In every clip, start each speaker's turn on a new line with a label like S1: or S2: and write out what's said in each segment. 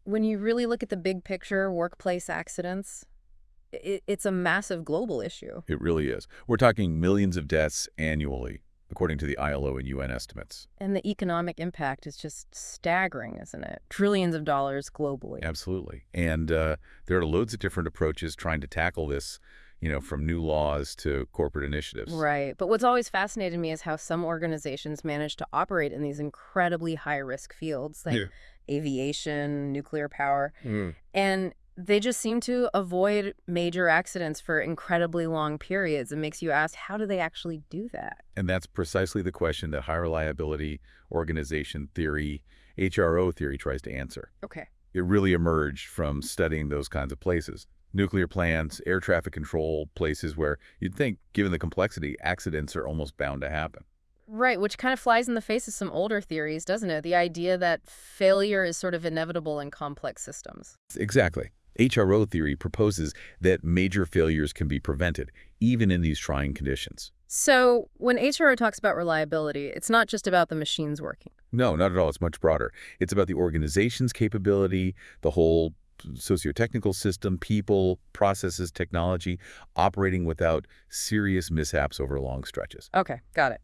S1: When you really look at the big picture, workplace accidents, it's a massive global issue.
S2: It really is. We're talking millions of deaths annually, according to the ILO and UN estimates.
S1: And the economic impact is just staggering, isn't it? Trillions of dollars globally.
S2: Absolutely. And there are loads of different approaches trying to tackle this, from new laws to corporate initiatives.
S1: Right. But what's always fascinated me is how some organizations manage to operate in these incredibly high-risk fields, like
S2: Yeah.
S1: aviation, nuclear power.
S2: Mm.
S1: And they just seem to avoid major accidents for incredibly long periods. It makes you ask, how do they actually do that?
S2: And that's precisely the question that high reliability organization theory, HRO theory, tries to answer.
S1: Okay.
S2: It really emerged from studying those kinds of places. Nuclear plants, air traffic control, places where you'd think, given the complexity, accidents are almost bound to happen.
S1: Right, which kind of flies in the face of some older theories, doesn't it? The idea that failure is sort of inevitable in complex systems.
S2: Exactly. HRO theory proposes that major failures can be prevented, even in these trying conditions.
S1: So when HRO talks about reliability, it's not just about the machines working.
S2: No, not at all. It's much broader. It's about the organization's capability, the whole socio-technical system, people, processes, technology, operating without serious mishaps over long stretches.
S1: Okay, got it.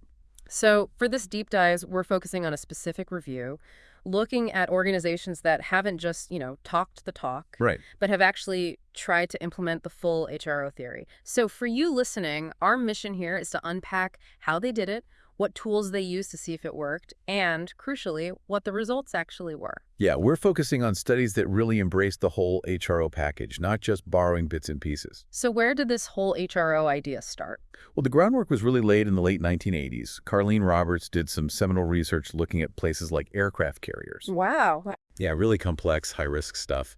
S1: So for this deep dive, we're focusing on a specific review, looking at organizations that haven't just, talked the talk,
S2: Right.
S1: but have actually tried to implement the full HRO theory. So for you listening, our mission here is to unpack how they did it, what tools they used to see if it worked, and, crucially, what the results actually were.
S2: Yeah, we're focusing on studies that really embrace the whole HRO package, not just borrowing bits and pieces.
S1: So where did this whole HRO idea start?
S2: Well, the groundwork was really laid in the late 1980s. Carlene Roberts did some seminal research looking at places like aircraft carriers.
S1: Wow.
S2: Yeah, really complex, high-risk stuff.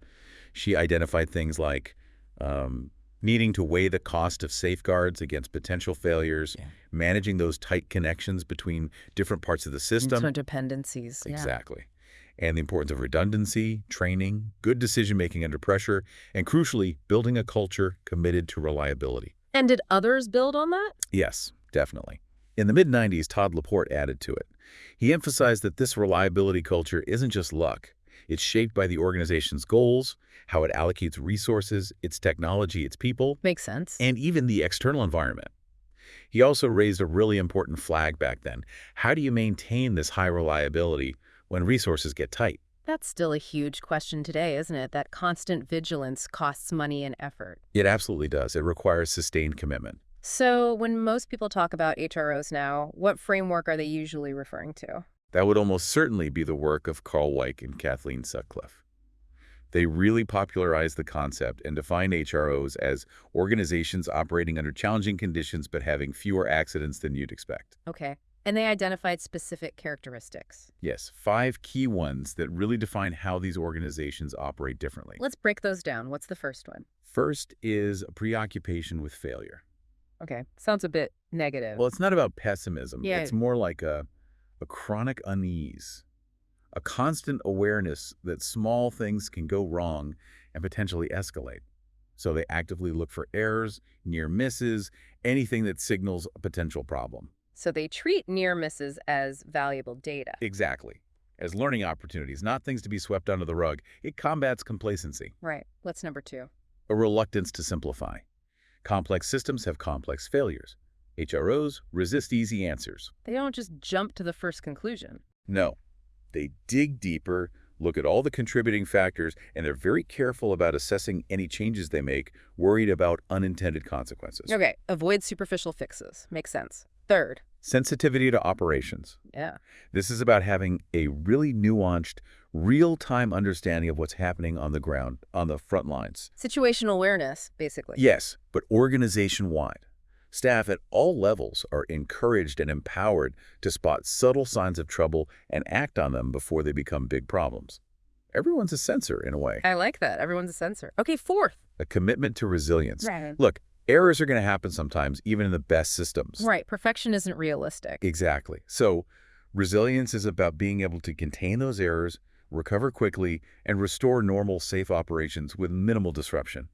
S2: She identified things like needing to weigh the cost of safeguards against potential failures, managing those tight connections between different parts of the system.
S1: Interdependencies. Yeah.
S2: Exactly. And the importance of redundancy, training, good decision-making under pressure, and crucially, building a culture committed to reliability.
S1: And did others build on that?
S2: Yes, definitely. In the mid-90s, Todd Laporte added to it. He emphasized that this reliability culture isn't just luck. It's shaped by the organization's goals, how it allocates resources, its technology, its people,
S1: Makes sense.
S2: and even the external environment. He also raised a really important flag back then. How do you maintain this high reliability when resources get tight?
S1: That's still a huge question today, isn't it? That constant vigilance costs money and effort.
S2: It absolutely does. It requires sustained commitment.
S1: So when most people talk about HROs now, what framework are they usually referring to?
S2: That would almost certainly be the work of Carl Weick and Kathleen Sutcliffe. They really popularized the concept and defined HROs as organizations operating under challenging conditions but having fewer accidents than you'd expect.
S1: Okay. And they identified specific characteristics.
S2: Yes, 5 key ones that really define how these organizations operate differently.
S1: Let's break those down. What's the first one?
S2: First is a preoccupation with failure.
S1: Okay. Sounds a bit negative.
S2: Well, it's not about pessimism.
S1: Yeah.
S2: It's more like a chronic unease, a constant awareness that small things can go wrong and potentially escalate. So they actively look for errors, near misses, anything that signals a potential problem.
S1: So they treat near misses as valuable data.
S2: Exactly. As learning opportunities, not things to be swept under the rug. It combats complacency,
S1: Right. What's number two?
S2: a reluctance to simplify. Complex systems have complex failures. HROs resist easy answers.
S1: They don't just jump to the first conclusion.
S2: No, they dig deeper, look at all the contributing factors, and they're very careful about assessing any changes they make, worried about unintended consequences.
S1: Okay. Avoid superficial fixes. Makes sense. Third.
S2: Sensitivity to operations.
S1: Yeah.
S2: This is about having a really nuanced, real-time understanding of what's happening on the ground, on the front lines.
S1: Situational awareness, basically.
S2: Yes, but organization-wide. Staff at all levels are encouraged and empowered to spot subtle signs of trouble and act on them before they become big problems. Everyone's a sensor, in a way.
S1: I like that. Everyone's a sensor. Okay, fourth.
S2: A commitment to resilience.
S1: Right.
S2: Look, errors are going to happen sometimes, even in the best systems.
S1: Right. Perfection isn't realistic.
S2: Exactly. So resilience is about being able to contain those errors, recover quickly, and restore normal, safe operations with minimal disruption.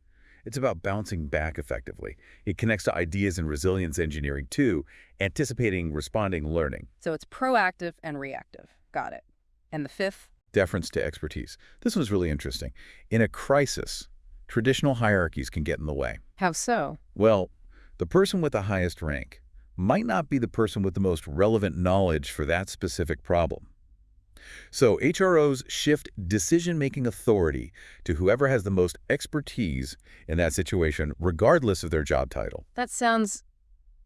S2: It's about bouncing back effectively. It connects to ideas in resilience engineering too, anticipating, responding, learning.
S1: So it's proactive and reactive. Got it. And the fifth?
S2: deference to expertise. This one's really interesting. In a crisis, traditional hierarchies can get in the way.
S1: How so?
S2: Well, the person with the highest rank might not be the person with the most relevant knowledge for that specific problem. So HROs shift decision-making authority to whoever has the most expertise in that situation, regardless of their job title.
S1: That sounds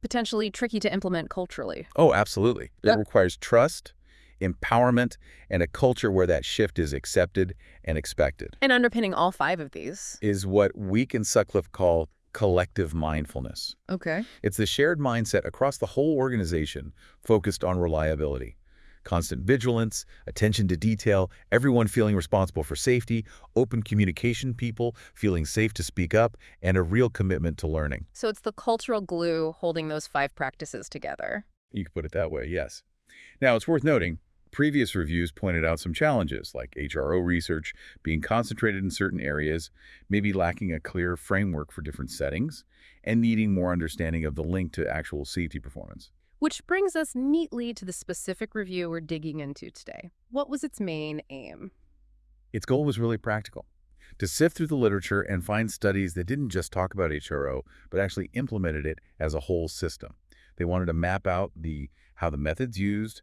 S1: potentially tricky to implement culturally.
S2: Oh, absolutely. It requires trust, empowerment, and a culture where that shift is accepted and expected.
S1: And underpinning all 5 of these.
S2: Is what Week and Sutcliffe call collective mindfulness.
S1: Okay.
S2: It's the shared mindset across the whole organization focused on reliability. Constant vigilance, attention to detail, everyone feeling responsible for safety, open communication people, feeling safe to speak up, and a real commitment to learning.
S1: So it's the cultural glue holding those 5 practices together.
S2: You could put it that way, yes. Now, it's worth noting, previous reviews pointed out some challenges, like HRO research being concentrated in certain areas, maybe lacking a clear framework for different settings, and needing more understanding of the link to actual safety performance.
S1: Which brings us neatly to the specific review we're digging into today. What was its main aim?
S2: Its goal was really practical, to sift through the literature and find studies that didn't just talk about HRO, but actually implemented it as a whole system. They wanted to map out how the methods used,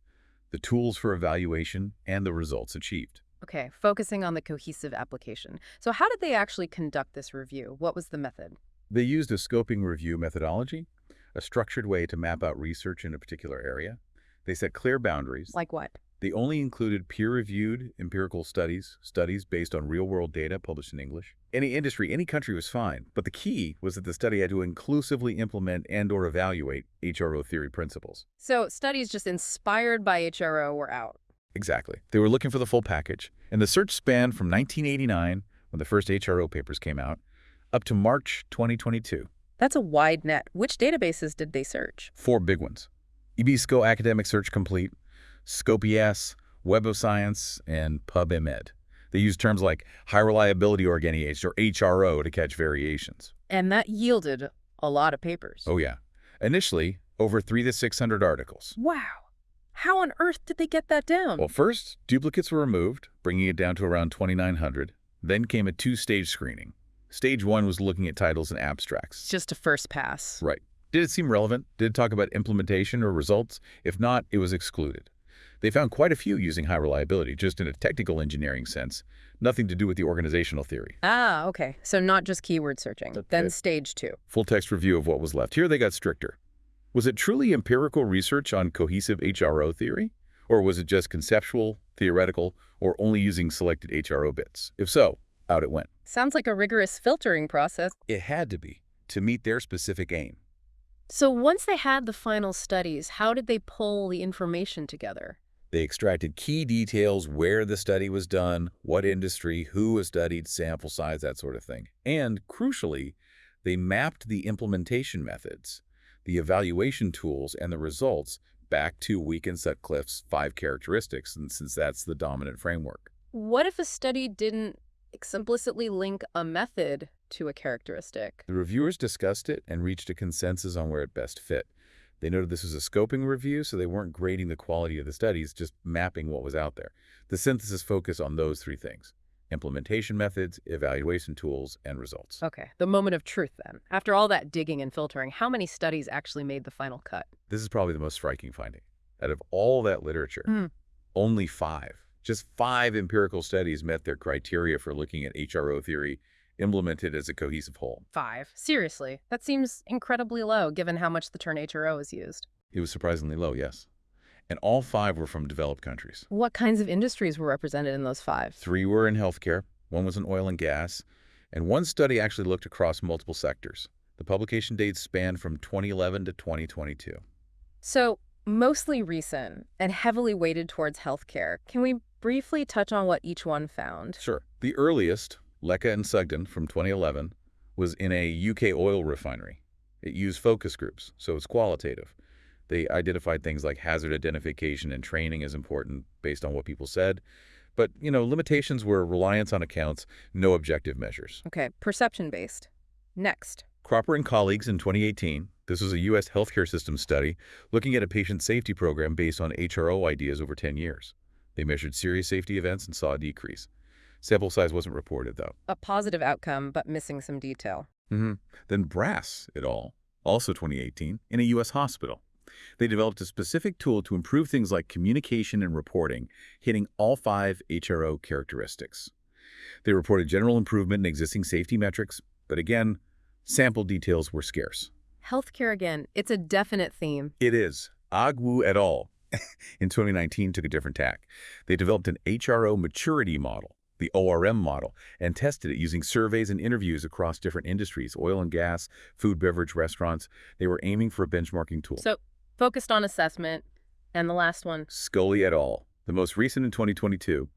S2: the tools for evaluation, and the results achieved.
S1: Okay, focusing on the cohesive application. So how did they actually conduct this review? What was the method?
S2: They used a scoping review methodology, a structured way to map out research in a particular area. They set clear boundaries.
S1: Like what?
S2: They only included peer-reviewed empirical studies based on real-world data published in English. Any industry, any country was fine, but the key was that the study had to inclusively implement and/or evaluate HRO theory principles.
S1: So studies just inspired by HRO were out.
S2: Exactly. They were looking for the full package, and the search spanned from 1989, when the first HRO papers came out, up to March 2022.
S1: That's a wide net. Which databases did they search?
S2: 4 big ones: EBSCO Academic Search Complete, Scope-ES, Web of Science, and PubMed. They use terms like high reliability organic or HRO to catch variations.
S1: And that yielded a lot of papers.
S2: Oh yeah. Initially, over 300 to 600 articles.
S1: Wow. How on earth did they get that down?
S2: Well, first, duplicates were removed, bringing it down to around 2,900. Then came a 2-stage screening. Stage 1 was looking at titles and abstracts.
S1: Just a first pass.
S2: Right. Did it seem relevant? Did it talk about implementation or results? If not, it was excluded. They found quite a few using high reliability, just in a technical engineering sense, nothing to do with the organizational theory.
S1: Ah, okay. So not just keyword searching. Then stage 2.
S2: Full text review of what was left. Here they got stricter. Was it truly empirical research on cohesive HRO theory? Or was it just conceptual, theoretical, or only using selected HRO bits? If so, out it went.
S1: Sounds like a rigorous filtering process.
S2: It had to be, to meet their specific aim.
S1: So once they had the final studies, how did they pull the information together?
S2: They extracted key details, where the study was done, what industry, who was studied, sample size, that sort of thing. And, crucially, they mapped the implementation methods, the evaluation tools, and the results back to Week and Sutcliffe's 5 characteristics, and since that's the dominant framework.
S1: What if a study didn't explicitly link a method to a characteristic?
S2: The reviewers discussed it and reached a consensus on where it best fit. They noted this was a scoping review, so they weren't grading the quality of the studies, just mapping what was out there. The synthesis focused on those 3 things: implementation methods, evaluation tools, and results.
S1: Okay, the moment of truth then. After all that digging and filtering, how many studies actually made the final cut?
S2: This is probably the most striking finding. Out of all that literature, only 5, just 5 empirical studies met their criteria for looking at HRO theory implemented as a cohesive whole.
S1: 5? Seriously? That seems incredibly low, given how much the term HRO is used.
S2: It was surprisingly low, yes. And all 5 were from developed countries.
S1: What kinds of industries were represented in those 5?
S2: 3 were in healthcare, 1 was in oil and gas, and 1 study actually looked across multiple sectors. The publication dates spanned from 2011 to 2022.
S1: So, mostly recent and heavily weighted towards healthcare. Can we briefly touch on what each one found?
S2: Sure. The earliest, Lecca and Sugden from 2011, was in a UK oil refinery. It used focus groups, so it's qualitative. They identified things like hazard identification and training as important based on what people said. But, limitations were reliance on accounts, no objective measures.
S1: Okay, perception-based. Next.
S2: Cropper and colleagues in 2018, this was a U.S. healthcare system study looking at a patient safety program based on HRO ideas over 10 years. They measured serious safety events and saw a decrease. Sample size wasn't reported, though.
S1: A positive outcome, but missing some detail.
S2: hmm Then Brass et al., also 2018, in a U.S. hospital. They developed a specific tool to improve things like communication and reporting, hitting all 5 HRO characteristics. They reported general improvement in existing safety metrics, but again, sample details were scarce.
S1: Healthcare again, it's a definite theme.
S2: It is. Agwu et al. In 2019 took a different tack. They developed an HRO maturity model, the ORM model, and tested it using surveys and interviews across different industries, oil and gas, food, beverage, restaurants. They were aiming for a benchmarking tool.
S1: So, focused on assessment. And the last one.
S2: Scully et al., the most recent in 2022.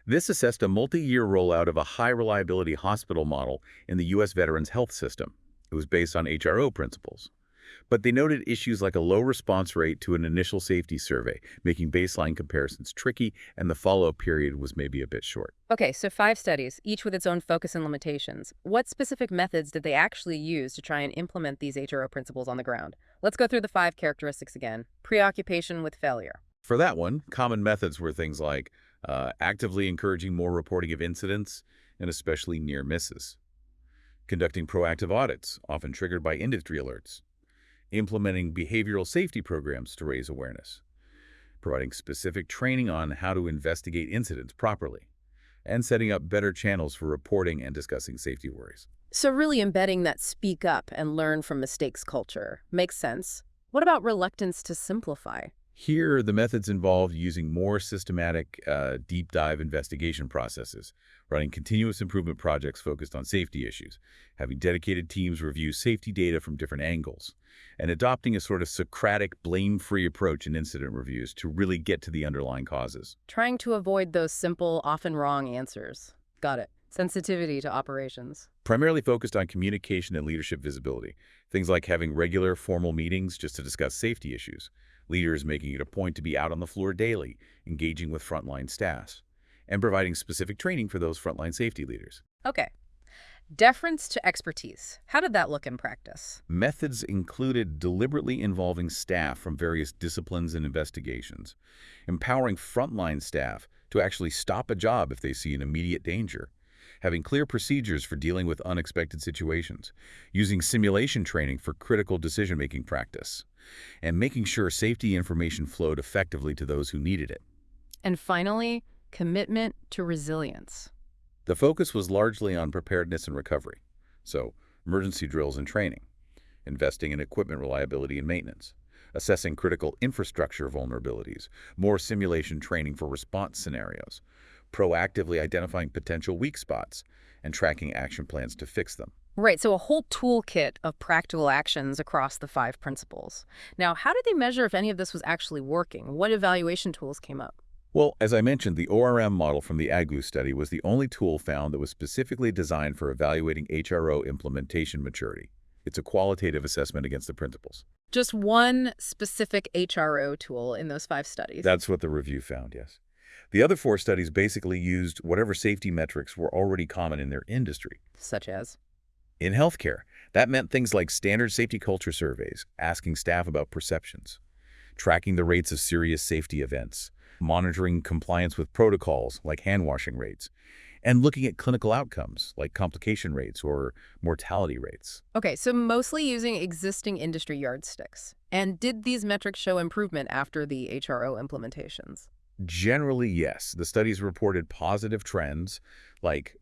S2: This assessed a multi-year rollout of a high-reliability hospital model in the U.S. Veterans Health System. It was based on HRO principles. But they noted issues like a low response rate to an initial safety survey, making baseline comparisons tricky, and the follow-up period was maybe a bit short.
S1: Okay, so 5 studies, each with its own focus and limitations. What specific methods did they actually use to try and implement these HRO principles on the ground? Let's go through the 5 characteristics again. Preoccupation with failure.
S2: For that one, common methods were things like actively encouraging more reporting of incidents, and especially near misses. Conducting proactive audits, often triggered by industry alerts. Implementing behavioral safety programs to raise awareness. Providing specific training on how to investigate incidents properly. And setting up better channels for reporting and discussing safety worries.
S1: So really embedding that speak up and learn from mistakes culture. Makes sense. What about reluctance to simplify?
S2: Here, the methods involved using more systematic, deep dive investigation processes, running continuous improvement projects focused on safety issues, having dedicated teams review safety data from different angles, and adopting a sort of Socratic, blame-free approach in incident reviews to really get to the underlying causes.
S1: Trying to avoid those simple, often wrong answers. Got it. Sensitivity to operations.
S2: Primarily focused on communication and leadership visibility, things like having regular formal meetings just to discuss safety issues, leaders making it a point to be out on the floor daily, engaging with frontline staff, and providing specific training for those frontline safety leaders.
S1: Okay. Deference to expertise. How did that look in practice?
S2: Methods included deliberately involving staff from various disciplines and investigations, empowering frontline staff to actually stop a job if they see an immediate danger, having clear procedures for dealing with unexpected situations, using simulation training for critical decision-making practice, and making sure safety information flowed effectively to those who needed it.
S1: And finally, commitment to resilience.
S2: The focus was largely on preparedness and recovery, so emergency drills and training, investing in equipment reliability and maintenance, assessing critical infrastructure vulnerabilities, more simulation training for response scenarios, proactively identifying potential weak spots, and tracking action plans to fix them.
S1: Right, so a whole toolkit of practical actions across the 5 principles. Now, how did they measure if any of this was actually working? What evaluation tools came up?
S2: Well, as I mentioned, the ORM model from the AGLU study was the only tool found that was specifically designed for evaluating HRO implementation maturity. It's a qualitative assessment against the principles.
S1: Just one specific HRO tool in those 5 studies.
S2: That's what the review found, yes. The other 4 studies basically used whatever safety metrics were already common in their industry.
S1: Such as?
S2: In healthcare, that meant things like standard safety culture surveys, asking staff about perceptions, tracking the rates of serious safety events, monitoring compliance with protocols like hand-washing rates, and looking at clinical outcomes like complication rates or mortality rates.
S1: Okay, so mostly using existing industry yardsticks. And did these metrics show improvement after the HRO implementations?
S2: Generally, yes. The studies reported positive trends like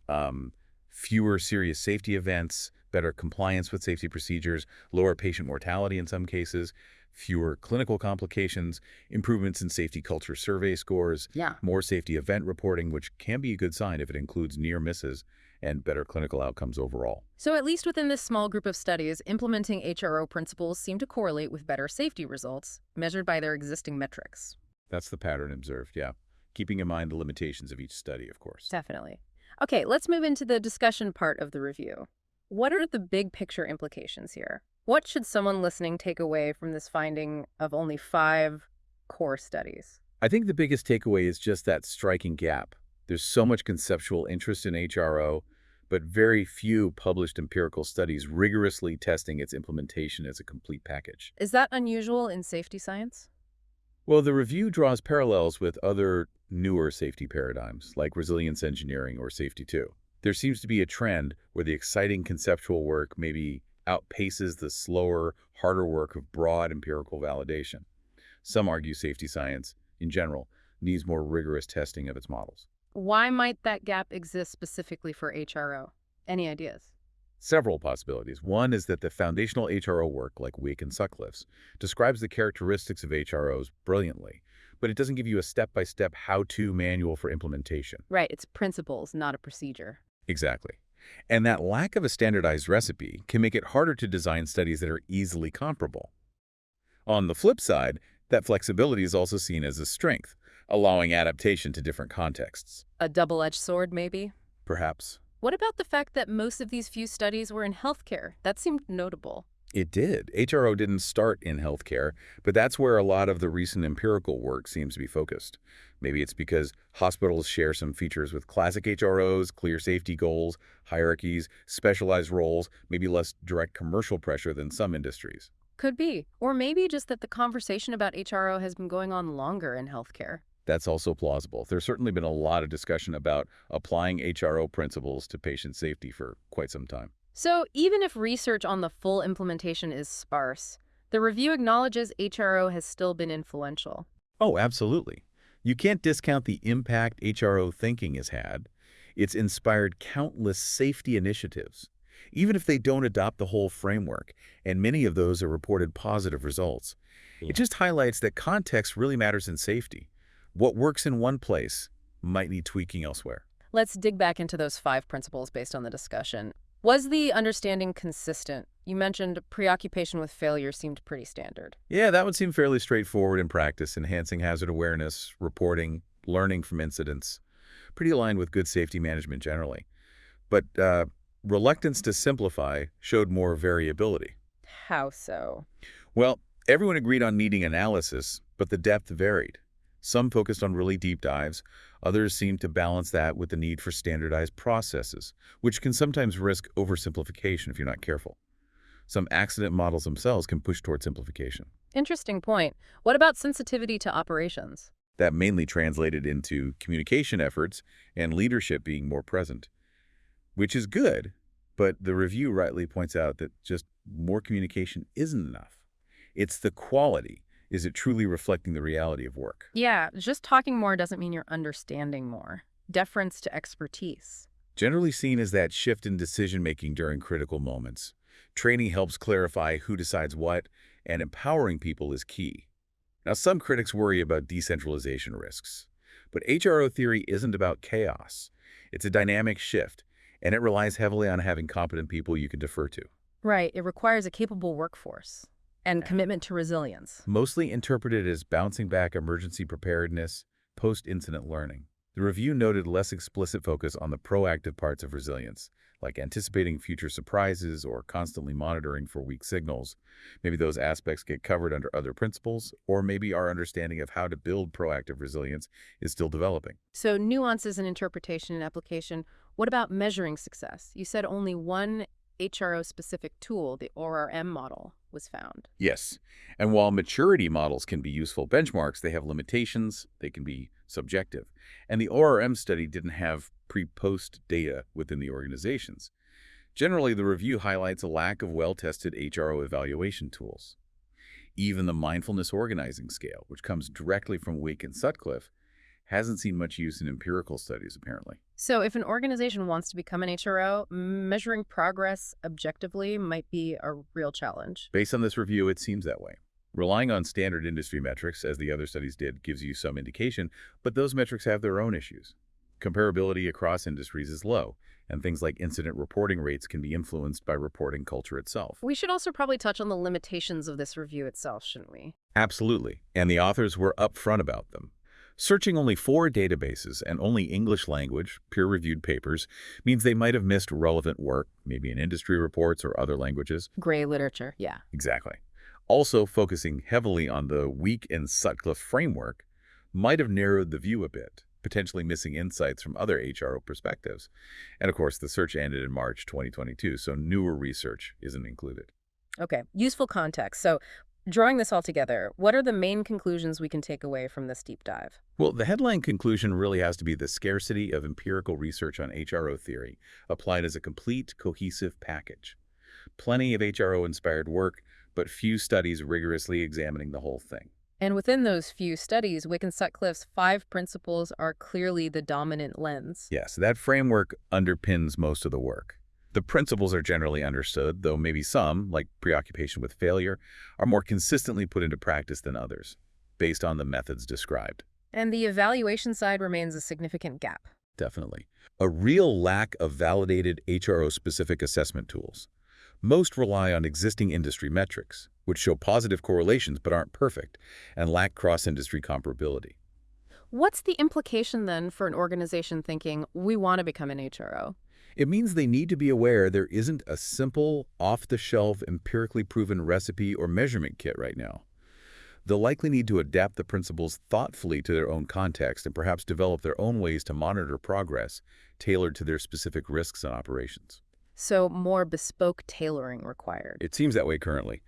S2: fewer serious safety events, better compliance with safety procedures, lower patient mortality in some cases, fewer clinical complications, improvements in safety culture survey scores,
S1: Yeah.
S2: more safety event reporting, which can be a good sign if it includes near misses, and better clinical outcomes overall.
S1: So at least within this small group of studies, implementing HRO principles seem to correlate with better safety results, measured by their existing metrics.
S2: That's the pattern observed, yeah. Keeping in mind the limitations of each study, of course.
S1: Definitely. Okay, let's move into the discussion part of the review. What are the big picture implications here? What should someone listening take away from this finding of only 5 core studies?
S2: I think the biggest takeaway is just that striking gap. There's so much conceptual interest in HRO, but very few published empirical studies rigorously testing its implementation as a complete package.
S1: Is that unusual in safety science?
S2: Well, the review draws parallels with other newer safety paradigms, like resilience engineering or safety 2. There seems to be a trend where the exciting conceptual work maybe outpaces the slower, harder work of broad empirical validation. Some argue safety science, in general, needs more rigorous testing of its models.
S1: Why might that gap exist specifically for HRO? Any ideas?
S2: Several possibilities. One is that the foundational HRO work, like Wake and Sutcliffe's, describes the characteristics of HROs brilliantly, but it doesn't give you a step-by-step how-to manual for implementation.
S1: Right, it's principles, not a procedure.
S2: Exactly. And that lack of a standardized recipe can make it harder to design studies that are easily comparable. On the flip side, that flexibility is also seen as a strength, allowing adaptation to different contexts.
S1: A double-edged sword, maybe?
S2: Perhaps.
S1: What about the fact that most of these few studies were in healthcare? That seemed notable.
S2: It did. HRO didn't start in healthcare, but that's where a lot of the recent empirical work seems to be focused. Maybe it's because hospitals share some features with classic HROs, clear safety goals, hierarchies, specialized roles, maybe less direct commercial pressure than some industries.
S1: Could be. Or maybe just that the conversation about HRO has been going on longer in healthcare.
S2: That's also plausible. There's certainly been a lot of discussion about applying HRO principles to patient safety for quite some time.
S1: So even if research on the full implementation is sparse, the review acknowledges HRO has still been influential.
S2: Oh, absolutely. You can't discount the impact HRO thinking has had. It's inspired countless safety initiatives, even if they don't adopt the whole framework, and many of those are reported positive results. It just highlights that context really matters in safety. What works in one place might need tweaking elsewhere.
S1: Let's dig back into those 5 principles based on the discussion. Was the understanding consistent? You mentioned preoccupation with failure seemed pretty standard.
S2: Yeah, that would seem fairly straightforward in practice, enhancing hazard awareness, reporting, learning from incidents. Pretty aligned with good safety management generally. But reluctance to simplify showed more variability.
S1: How so?
S2: Well, everyone agreed on needing analysis, but the depth varied. Some focused on really deep dives. Others seemed to balance that with the need for standardized processes, which can sometimes risk oversimplification if you're not careful. Some accident models themselves can push toward simplification.
S1: Interesting point. What about sensitivity to operations?
S2: That mainly translated into communication efforts and leadership being more present, which is good, but the review rightly points out that just more communication isn't enough. It's the quality. Is it truly reflecting the reality of work?
S1: Yeah, just talking more doesn't mean you're understanding more. Deference to expertise.
S2: Generally seen as that shift in decision-making during critical moments. Training helps clarify who decides what, and empowering people is key. Now, some critics worry about decentralization risks, but HRO theory isn't about chaos. It's a dynamic shift, and it relies heavily on having competent people you can defer to.
S1: Right, it requires a capable workforce and commitment to resilience.
S2: Mostly interpreted as bouncing back emergency preparedness, post-incident learning. The review noted less explicit focus on the proactive parts of resilience, like anticipating future surprises or constantly monitoring for weak signals. Maybe those aspects get covered under other principles, or maybe our understanding of how to build proactive resilience is still developing.
S1: So nuances in interpretation and application. What about measuring success? You said only one HRO-specific tool, the ORM model, was found.
S2: Yes, and while maturity models can be useful benchmarks, they have limitations, they can be subjective. And the ORM study didn't have pre-post data within the organizations. Generally, the review highlights a lack of well-tested HRO evaluation tools. Even the mindfulness organizing scale, which comes directly from Wake and Sutcliffe, hasn't seen much use in empirical studies, apparently.
S1: So if an organization wants to become an HRO, measuring progress objectively might be a real challenge.
S2: Based on this review, it seems that way. Relying on standard industry metrics, as the other studies did, gives you some indication, but those metrics have their own issues. Comparability across industries is low, and things like incident reporting rates can be influenced by reporting culture itself.
S1: We should also probably touch on the limitations of this review itself, shouldn't we?
S2: Absolutely, and the authors were upfront about them. Searching only 4 databases and only English language, peer-reviewed papers, means they might have missed relevant work, maybe in industry reports or other languages.
S1: Gray literature, yeah.
S2: Exactly. Also, focusing heavily on the Wake and Sutcliffe framework might have narrowed the view a bit, potentially missing insights from other HRO perspectives. And of course, the search ended in March 2022, so newer research isn't included.
S1: Okay, useful context. So Drawing this all together, what are the main conclusions we can take away from this deep dive?
S2: Well, the headline conclusion really has to be the scarcity of empirical research on HRO theory applied as a complete, cohesive package. Plenty of HRO-inspired work, but few studies rigorously examining the whole thing.
S1: And within those few studies, Wick and Sutcliffe's 5 principles are clearly the dominant lens.
S2: Yes, that framework underpins most of the work. The principles are generally understood, though maybe some, like preoccupation with failure, are more consistently put into practice than others, based on the methods described.
S1: And the evaluation side remains a significant gap.
S2: Definitely. A real lack of validated HRO-specific assessment tools. Most rely on existing industry metrics, which show positive correlations but aren't perfect, and lack cross-industry comparability.
S1: What's the implication then for an organization thinking, we want to become an HRO?
S2: It means they need to be aware there isn't a simple, off-the-shelf, empirically proven recipe or measurement kit right now. They'll likely need to adapt the principles thoughtfully to their own context and perhaps develop their own ways to monitor progress tailored to their specific risks and operations.
S1: So more bespoke tailoring required.
S2: It seems that way currently.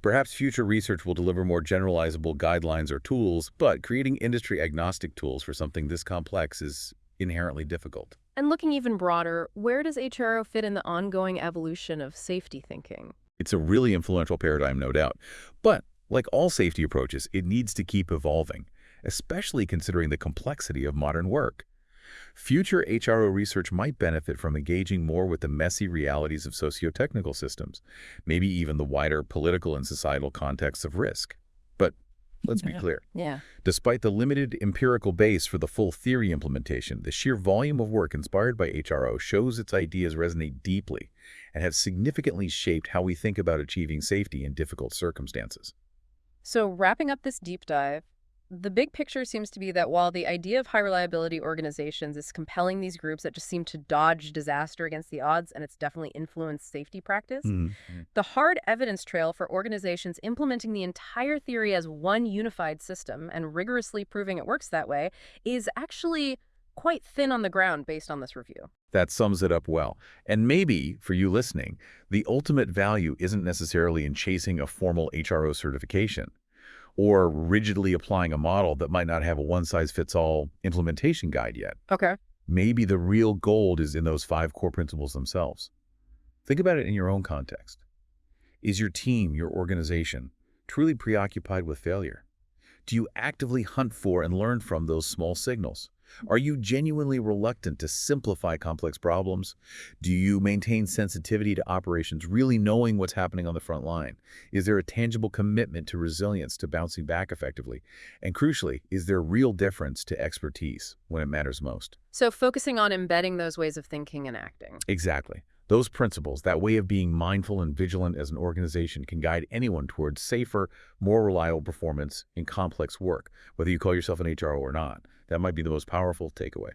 S2: Perhaps future research will deliver more generalizable guidelines or tools, but creating industry-agnostic tools for something this complex is inherently difficult.
S1: And looking even broader, where does HRO fit in the ongoing evolution of safety thinking?
S2: It's a really influential paradigm, no doubt. But like all safety approaches, it needs to keep evolving, especially considering the complexity of modern work. Future HRO research might benefit from engaging more with the messy realities of socio-technical systems, maybe even the wider political and societal contexts of risk. But let's be clear.
S1: Yeah.
S2: Despite the limited empirical base for the full theory implementation, the sheer volume of work inspired by HRO shows its ideas resonate deeply and have significantly shaped how we think about achieving safety in difficult circumstances.
S1: So wrapping up this deep dive, the big picture seems to be that while the idea of high reliability organizations is compelling these groups that just seem to dodge disaster against the odds, and it's definitely influenced safety practice, the hard evidence trail for organizations implementing the entire theory as one unified system and rigorously proving it works that way is actually quite thin on the ground based on this review.
S2: That sums it up well. And maybe, for you listening, the ultimate value isn't necessarily in chasing a formal HRO certification or rigidly applying a model that might not have a one-size-fits-all implementation guide yet.
S1: Okay.
S2: Maybe the real gold is in those 5 core principles themselves. Think about it in your own context. Is your team, your organization, truly preoccupied with failure? Do you actively hunt for and learn from those small signals? Are you genuinely reluctant to simplify complex problems? Do you maintain sensitivity to operations, really knowing what's happening on the front line? Is there a tangible commitment to resilience, to bouncing back effectively? And crucially, is there real deference to expertise when it matters most?
S1: So focusing on embedding those ways of thinking and acting.
S2: Exactly. Those principles, that way of being mindful and vigilant as an organization, can guide anyone towards safer, more reliable performance in complex work, whether you call yourself an HRO or not. That might be the most powerful takeaway.